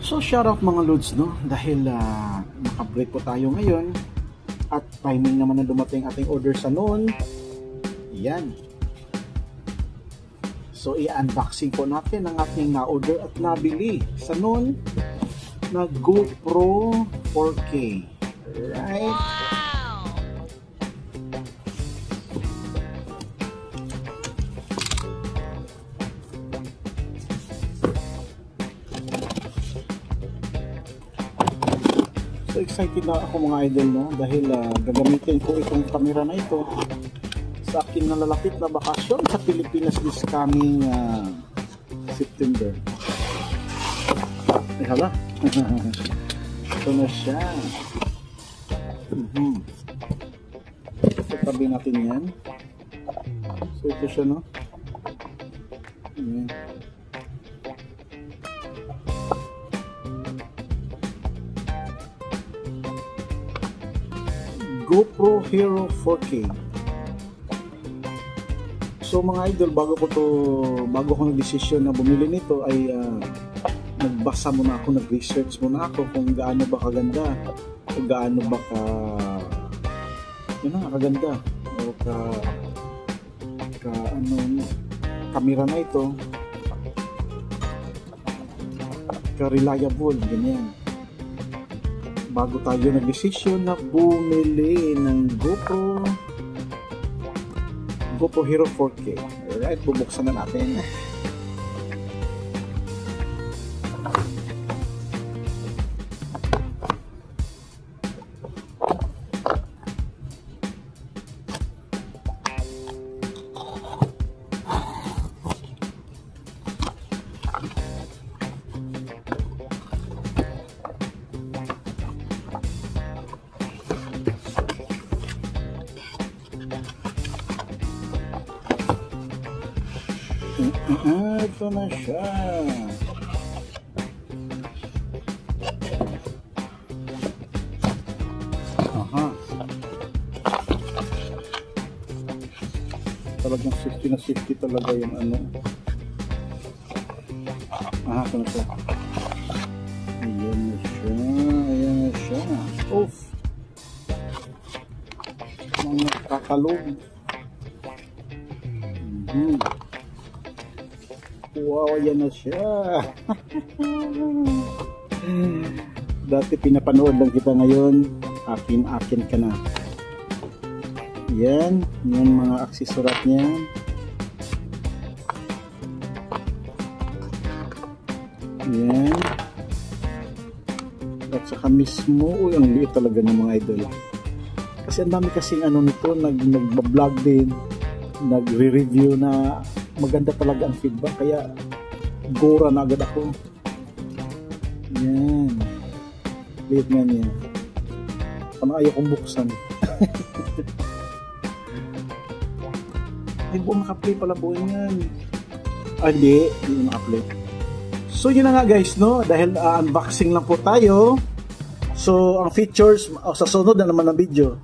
So shoutout mga lods, no, dahil naka-break po tayo ngayon at timing naman na dumating ating order sa noon. Yan. So i-unboxing po natin ang ating na-order at nabili sa noon na GoPro 4K. Right? So excited na ako mga idol, no, dahil gagamitin ko itong camera na ito sa akin na lalapit na bakasyon sa Pilipinas this coming September. Ay hala. Ito na siya. So tabi natin yan. So ito siya, no. Ayan. GoPro Hero 4K. So mga idol, bago ko nag-desisyon na bumili nito ay nagbasa muna ako, nag-research muna ako kung gaano ba kaganda, kung gaano ba kaganda o camera na ito, ka-reliable, ganyan. Bago tayo nag-desisyon na bumili ng GoPro Hero 4K. Alright, bubuksan na natin. Ito na siya. Aha. Talagang safety na safety talaga yung ano. Aha, ito na siya. Ayan na siya. Ayan na siya. Oof. Mga kakalog. Wow, ayan na siya. Dati pinapanood lang kita, ngayon akin ka na. Yan mga aksesorat niya. Yan. At saka mismo, uy, ang liit talaga ng mga idol. Kasi ang dami kasing ano nito, nag-vlog din, nagre-review na maganda talaga ang feedback, kaya gora na agad ako. Yan, liit nga niya. Parang ayaw kong buksan. Ay, buong naka-play pala po yan. Hindi naka-play. So yun na nga guys, no, dahil unboxing lang po tayo. So ang features sa sunod na naman ng video.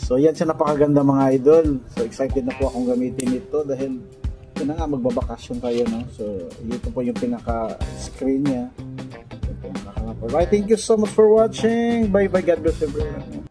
So yan siya, napakaganda mga idol. So excited na po akong gamitin ito dahil yun na nga, magbabakasyon tayo, no? So ito po yung pinaka-screen niya. Alright, thank you so much for watching. Bye bye, God bless everyone.